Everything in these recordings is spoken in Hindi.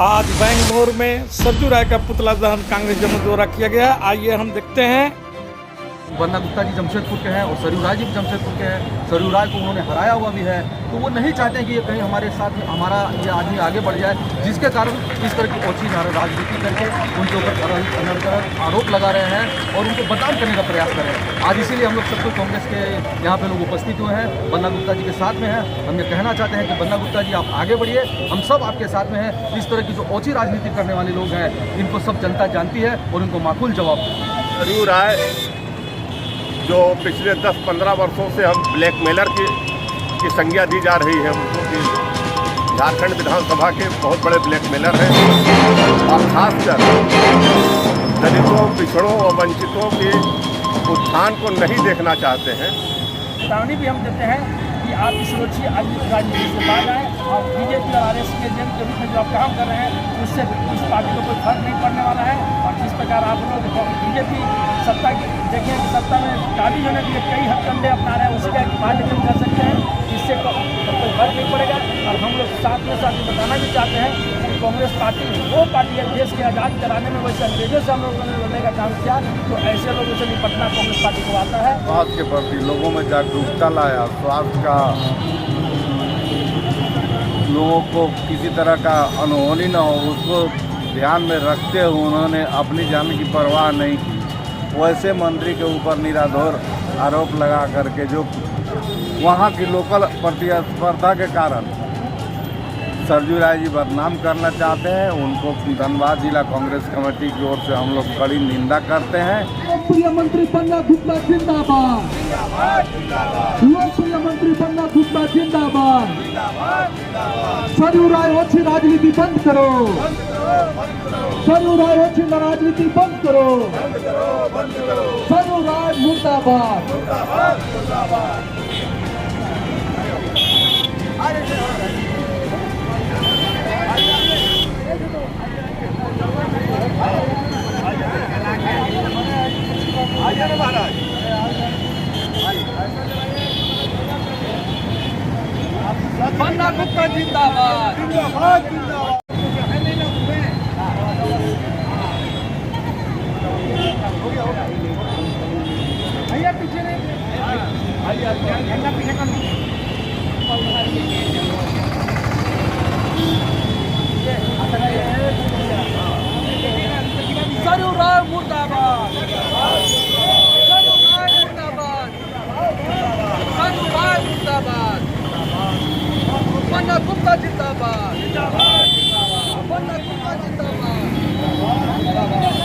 आज बेंगलोर में सरजू राय का पुतला दहन कांग्रेस जमात द्वारा किया गया। आइए हम देखते हैं। बन्ना गुप्ता जी जमशेदपुर के हैं और सरयू राय जी भी जमशेदपुर के हैं। सरयू राय को उन्होंने हराया हुआ भी है, तो वो नहीं चाहते हैं कि ये कहीं हमारे साथ हमारा ये आदमी आगे बढ़ जाए, जिसके कारण इस तरह की ओछी राजनीति करके उनके ऊपर अनर्गल आरोप लगा रहे हैं और उनको बदनाम करने का प्रयास कर रहे हैं। आज इसीलिए हम लोग सबको कांग्रेस के यहाँ पे लोग उपस्थित हुए हैं, बन्ना गुप्ता जी के साथ में हैं। हम ये कहना चाहते हैं कि बन्ना गुप्ता जी आप आगे बढ़िए, हम सब आपके साथ में हैं। इस तरह की जो ओछी राजनीति करने वाले लोग हैं, इनको सब जनता जानती है और इनको माकूल जवाब। सरयू राय जो पिछले 10-15 वर्षों से हम ब्लैकमेलर की संज्ञा दी जा रही है उनको, कि झारखंड विधानसभा के बहुत बड़े ब्लैकमेलर हैं और खासकर दलितों, पिछड़ों और वंचितों के उत्थान को नहीं देखना चाहते हैं। चेतावनी भी हम देते हैं कि आप इस रोची राजनीति से बाहर आए और बीजेपी और आरएस के एजेंट के रूप में जो आप काम कर रहे हैं उससे इस पार्टी को कोई फर्क नहीं पड़ने वाला है। और जिस प्रकार आप लोग बीजेपी सत्ता की देखें कि सत्ता में काबिज होने के लिए कई हथकंडे अपना रहे हैं, उसके बात नहीं कर सकते हैं, इससे कोई फर्क नहीं पड़ेगा। और हम लोग साथ में साथ बताना भी चाहते हैं कि कांग्रेस पार्टी वो पार्टी है देश के आज़ाद कराने में, वैसे अंग्रेजों से हम लोगों ने लड़ने का काम किया, तो ऐसे लोगों से निपटना कांग्रेस पार्टी को आता है। स्वास्थ्य के प्रति लोगों में जागरूकता लाया, स्वास्थ्य का लोगों को किसी तरह का अनहोनी न हो उसको ध्यान में रखते हुए उन्होंने अपनी जान की परवाह नहीं की। वैसे मंत्री के ऊपर निराधार आरोप लगा करके जो वहाँ की लोकल प्रतिस्पर्धा के कारण सरजू राय जी बदनाम करना चाहते हैं, उनको धनबाद जिला कांग्रेस कमेटी की ओर से हम लोग कड़ी निंदा करते हैं। लोकप्रिय मंत्री बन्ना गुप्ता जिंदाबाद, लोकप्रिय मंत्री बन्ना गुप्ता जिंदाबाद। सरयू राय ओछी राजनीति बंद करो, सरयू राय ओछी राजनीति बंद करो, सरयू राय मुर्दाबाद। बन्ना गुप्ता जिंदाबाद, जिंदाबाद, जिंदाबाद। भैया पीछे नहीं, भैया पीछे कर। सरयू राय मुर्दाबाद, सरयू राय मुर्दाबाद, सरयू राय मुर्दाबाद। बन्ना गुप्ता जिंदाबाद, बन्ना गुप्ता जिंदाबाद,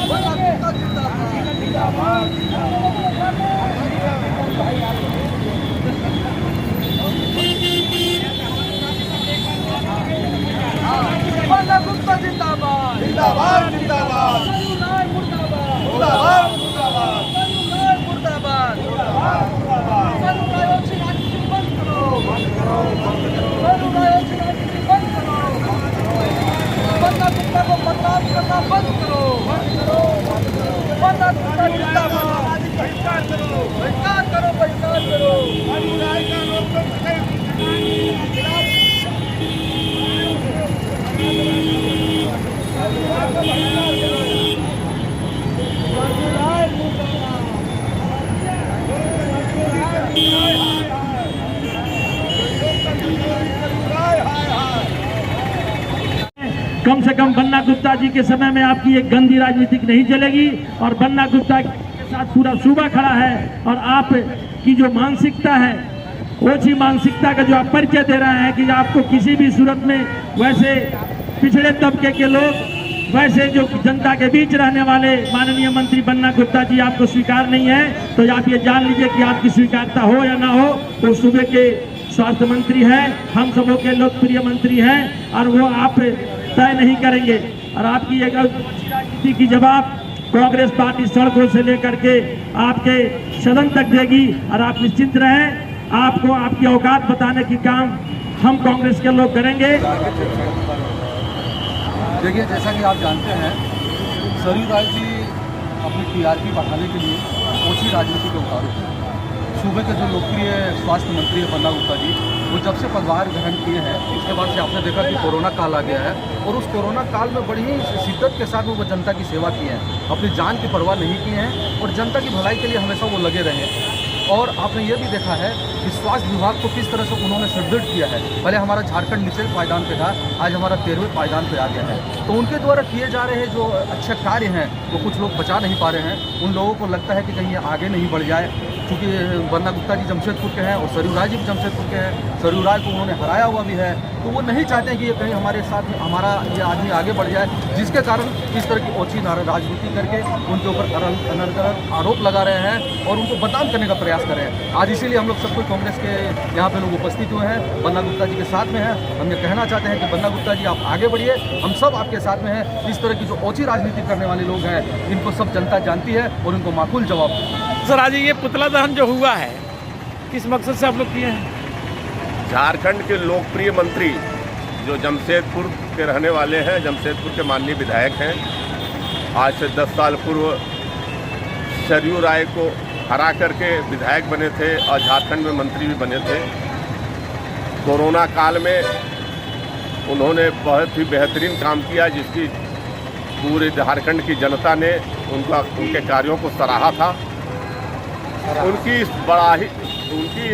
बन्ना गुप्ता जिंदाबाद। बन्ना गुप्ता जिंदाबाद, जिंदाबाद, जिंदाबाद। सरयू राय मुर्दाबाद, मुर्दाबाद, मुर्दाबाद। सरयू राय मुर्दाबाद, मुर्दाबाद, मुर्दाबाद। सरयू राय ओछी राजनीति बंद करो, बंद करो, बंद करो। सरयू राय ओछी राजनीति बंद करो, बंद करो। बन्ना गुप्ता को बदनाम करना बंद करो, बंद करो, बंद करो। बन्ना गुप्ता जिंदाबाद, बहिष्कार करो, बहिष्कार करो, बहिष्कार करो। सरयू राय का लोकतंत्र कम से कम बन्ना गुप्ता जी के समय में आपकी एक गंदी राजनीति नहीं चलेगी। और बन्ना गुप्ता के साथ पूरा सूबा खड़ा है और आप की जो मानसिकता है, ओछी मानसिकता का जो आप परिचय दे रहे हैं कि आपको किसी भी सूरत में वैसे पिछड़े तबके के लोग, वैसे जो जनता के बीच रहने वाले माननीय मंत्री बन्ना गुप्ता जी आपको स्वीकार नहीं है, तो आप ये जान लीजिए कि आपकी स्वीकारता हो या ना हो, तो सूबे के स्वास्थ्य मंत्री हैं, हम सबों के लोकप्रिय मंत्री हैं और वो आप तय नहीं करेंगे। और आपकी एक राजनीति की जवाब कांग्रेस पार्टी सड़कों से लेकर के आपके सदन तक देगी। और आप निश्चिंत रहें, आपको आपकी औकात बताने की काम हम कांग्रेस के लोग करेंगे। देखिए, जैसा कि आप जानते हैं, सरयू राय जी अपनी टीआरपी बढ़ाने के लिए ओछी राजनीति के उतारू। सूबे के जो लोकप्रिय स्वास्थ्य मंत्री है बन्ना गुप्ता जी, वो जब से पदभार ग्रहण किए हैं उसके बाद से आपने देखा कि कोरोना काल आ गया है और उस कोरोना काल में बड़ी ही शिद्दत के साथ वो जनता की सेवा की है, अपनी जान की परवाह नहीं की है और जनता की भलाई के लिए हमेशा वो लगे रहे। और आपने ये भी देखा है कि स्वास्थ्य विभाग को किस तरह से उन्होंने सुदृढ़ किया है। पहले हमारा झारखंड निचले पायदान पे था, आज हमारा 13वें पायदान पे आ गया है। तो उनके द्वारा किए जा रहे जो अच्छे कार्य हैं वो कुछ लोग बचा नहीं पा रहे हैं। उन लोगों को लगता है कि कहीं ये आगे नहीं बढ़ जाए, क्योंकि बन्ना गुप्ता जी जमशेदपुर के हैं और सरयू राय जी भी जमशेदपुर के हैं। सरयू राय को उन्होंने हराया हुआ भी है, तो वो नहीं चाहते हैं कि ये कहीं हमारे साथ हमारा ये आदमी आगे बढ़ जाए, जिसके कारण इस तरह की ओछी राजनीति करके उनके ऊपर अनर्गल आरोप लगा रहे हैं और उनको बदनाम करने का प्रयास कर रहे हैं। आज इसीलिए हम लोग सब कोई कांग्रेस के यहाँ पे लोग उपस्थित हुए हैं, बन्ना गुप्ता जी के साथ में हैं। हम ये कहना चाहते हैं कि बन्ना गुप्ता जी आप आगे बढ़िए, हम सब आपके साथ में हैं। इस तरह की जो ओछी राजनीति करने वाले लोग हैं इनको सब जनता जानती है और इनको माकूल जवाब। सर आज ये पुतला दहन जो हुआ है किस मकसद से आप लोग किए हैं? झारखंड के लोकप्रिय मंत्री जो जमशेदपुर के रहने वाले हैं, जमशेदपुर के माननीय विधायक हैं, आज से 10 साल पूर्व सरयू राय को हरा करके विधायक बने थे और झारखंड में मंत्री भी बने थे। कोरोना काल में उन्होंने बहुत ही बेहतरीन काम किया, जिसकी पूरे झारखंड की जनता ने उनके कार्यों को सराहा था। उनकी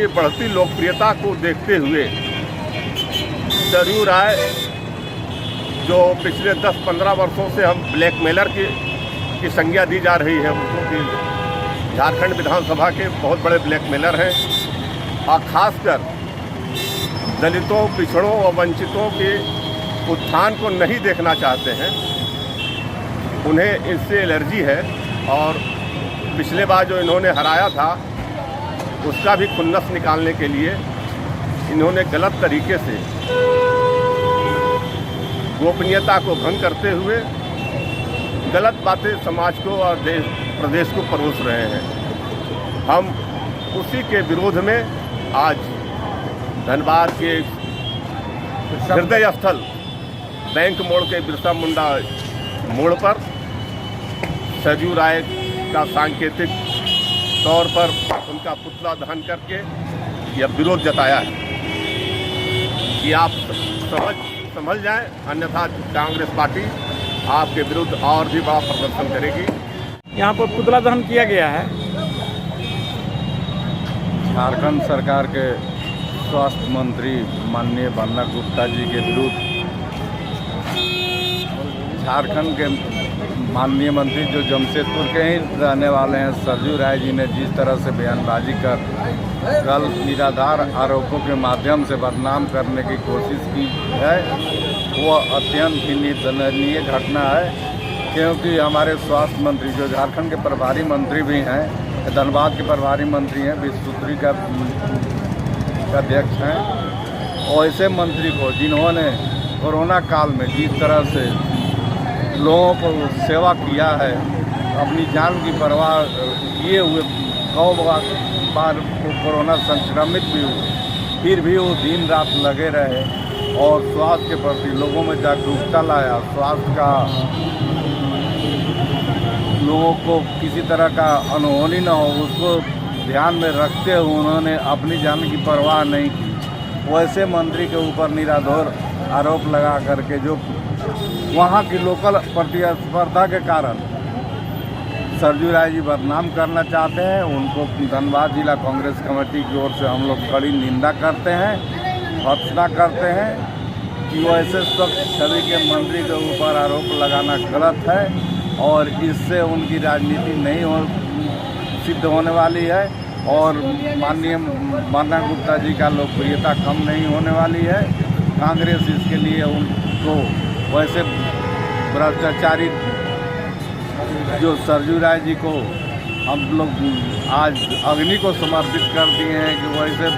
बढ़ती लोकप्रियता को देखते हुए सरयू राय जो पिछले 10-15 वर्षों से हम ब्लैकमेलर की संज्ञा दी जा रही है उनको, कि झारखंड विधानसभा के बहुत बड़े ब्लैकमेलर हैं और ख़ासकर दलितों, पिछड़ों और वंचितों के उत्थान को नहीं देखना चाहते हैं। उन्हें इससे एलर्जी है और पिछले बार जो इन्होंने हराया था उसका भी खुन्नस निकालने के लिए इन्होंने गलत तरीके से गोपनीयता को भंग करते हुए गलत बातें समाज को और प्रदेश को परोस रहे हैं। हम उसी के विरोध में आज धनबाद के हृदय स्थल बैंक मोड़ के बिरसा मुंडा मोड़ पर सरयू राय का सांकेतिक तौर पर उनका पुतला दहन करके यह विरोध जताया है कि आप समझ जाएं, अन्यथा कांग्रेस पार्टी आपके विरुद्ध और भी बड़ा प्रदर्शन करेगी। यहाँ पर पुतला दहन किया गया है। झारखंड सरकार के स्वास्थ्य मंत्री माननीय बन्ना गुप्ता जी के विरुद्ध झारखंड के माननीय मंत्री जो जमशेदपुर के ही रहने वाले हैं सरयू राय जी ने जिस तरह से बयानबाजी कर कल निराधार आरोपों के माध्यम से बदनाम करने की कोशिश की है, वह अत्यंत ही निंदनीय घटना है। क्योंकि हमारे स्वास्थ्य मंत्री जो झारखंड के प्रभारी मंत्री भी हैं, धनबाद के प्रभारी मंत्री हैं, विश्वसूत्री का अध्यक्ष हैं, और ऐसे मंत्री को जिन्होंने कोरोना काल में जिस तरह से लोगों को सेवा किया है, अपनी जान की परवाह किए हुए, 100 बार कोरोना संक्रमित भी हुए, फिर भी वो दिन रात लगे रहे और स्वास्थ्य के प्रति लोगों में जागरूकता लाया। स्वास्थ्य का लोगों को किसी तरह का अनहोनी न हो उसको ध्यान में रखते हुए उन्होंने अपनी जान की परवाह नहीं की। वैसे मंत्री के ऊपर निराधार आरोप लगा करके जो वहाँ की लोकल प्रतिस्पर्धा के कारण सरयू राय जी बदनाम करना चाहते हैं, उनको धनबाद जिला कांग्रेस कमेटी की ओर से हम लोग कड़ी निंदा करते हैं, भर्त्सना करते हैं कि वो ऐसे स्वच्छ छवि के मंत्री के ऊपर आरोप लगाना गलत है और इससे उनकी राजनीति नहीं सिद्ध होने वाली है और माननीय बन्ना गुप्ता जी का लोकप्रियता कम नहीं होने वाली है। कांग्रेस इसके लिए उनको वैसे भ्रष्टाचारी जो सरयू राय जी को हम लोग आज अग्नि को समर्पित कर दिए हैं कि वैसे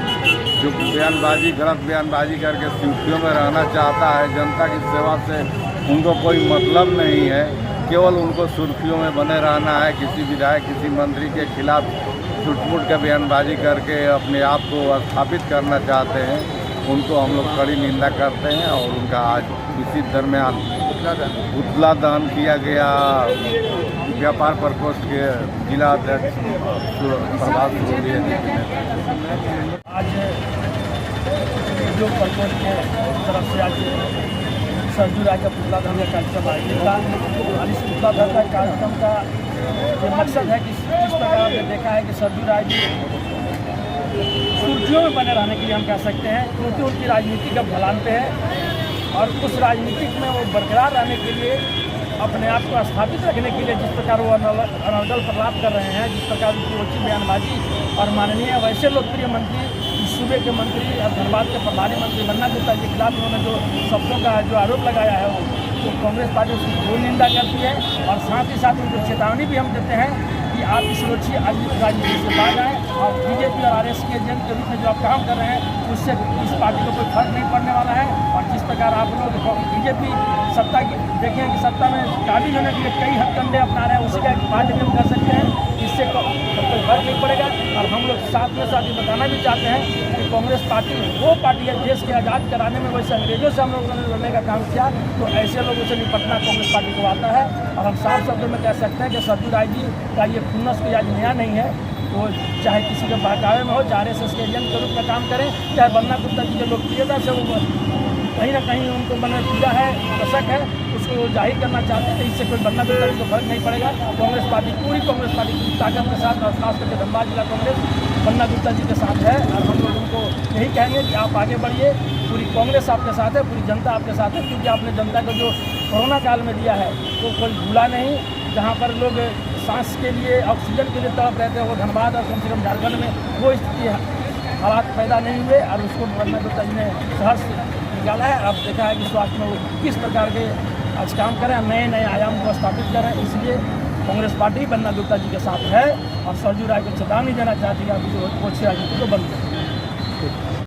जो बयानबाजी गलत बयानबाजी करके सुर्खियों में रहना चाहता है, जनता की सेवा से उनको कोई मतलब नहीं है, केवल उनको सुर्खियों में बने रहना है। किसी विधायक किसी मंत्री के खिलाफ झूठ-मूठ का बयानबाजी करके अपने आप को स्थापित करना चाहते हैं, उनको हम लोग कड़ी निंदा करते हैं और उनका आज इसी दरमियान पुतला दहन किया गया। व्यापार प्रकोष्ठ के जिला अध्यक्ष प्रभात आज जो प्रकोष्ठ है तरफ से आज सरजू राय का पुतला दहन का कार्यक्रम आयोजित था। और इस पुतला दहन का कार्यक्रम का ये मकसद है कि इस प्रकार हमने देखा है कि सरजू राय जी सुर्खियों में बने रहने के लिए हम कह सकते हैं, क्योंकि उनकी राजनीति का ढलान पे है और उस राजनीतिक में वो बरकरार रहने के लिए, अपने आप को स्थापित रखने के लिए जिस प्रकार वो अनर्गल प्रलाप कर रहे हैं, जिस प्रकार उनकी उचित बयानबाजी और माननीय वैसे लोकप्रिय मंत्री, इस सूबे के मंत्री और धनबाद के प्रभारी मंत्री बन्ना गुप्ता के खिलाफ उन्होंने जो शब्दों का जो आरोप लगाया है वो कांग्रेस पार्टी उसकी घोर निंदा करती है। और साथ ही साथ उनको चेतावनी भी हम देते हैं कि आप इस सुरक्षित राजनीति से बाहर आएँ और बीजेपी और आरएस के एजेंट के रूप में जो आप काम कर रहे हैं उससे इस पार्टी को कोई फर्क नहीं पड़ने वाला है। और जिस प्रकार आप लोग बीजेपी सत्ता की देखें कि सत्ता में काबिज होने के लिए कई हथकंडे अपना रहे हैं, उसी का एक पार्टी भी हम कर सकते हैं, इससे कोई फर्क नहीं पड़ेगा। और हम लोग साथ में साथ ये बताना भी चाहते हैं कि कांग्रेस पार्टी वो पार्टी है देश के आज़ाद कराने में, वैसे अंग्रेजों से हम लोगों ने लड़ने का काम किया, तो ऐसे लोगों से निपटना कांग्रेस पार्टी को आता है। और हम साफ शब्दों में कह सकते हैं कि सरजू राय जी का ये खुन्नस कोई आज नया नहीं है, तो चाहे किसी के बहकावे में हो, चाहे आरएसएस के एजेंट के रूप में काम करें, चाहे बन्ना गुप्ता जी की लोकप्रियता से वो कहीं ना कहीं उनको मैंने पूजा है, कसक है, उसको जाहिर करना चाहते हैं, तो इससे कोई बन्ना गुप्ता जी को फर्क नहीं पड़ेगा। कांग्रेस पार्टी, पूरी कांग्रेस पार्टी की ताकत के साथ और खास करके धनबाद जिला कांग्रेस बन्ना गुप्ता जी के साथ है। और हम लोग उनको यही कहेंगे कि आप आगे बढ़िए, पूरी कांग्रेस आपके साथ है, पूरी जनता आपके साथ है, क्योंकि आपने जनता को जो कोरोना काल में दिया है तो कोई भूला नहीं। जहाँ पर लोग सांस के लिए, ऑक्सीजन के लिए तड़प रहते हैं, वो धनबाद और कम से कम झारखंड में वो स्थिति हालात पैदा नहीं हुए और उसको बन्ना गुप्ता जी ने सहर्ष निकाला है। अब देखा है कि स्वास्थ्य में वो किस प्रकार के आज काम करें, नए नए आयाम को स्थापित करें, इसलिए कांग्रेस पार्टी बन्ना गुप्ता जी के साथ है। और सरजू राय को चेतावनी देना चाहती है कि वो अच्छी राजनीति को बंद करें।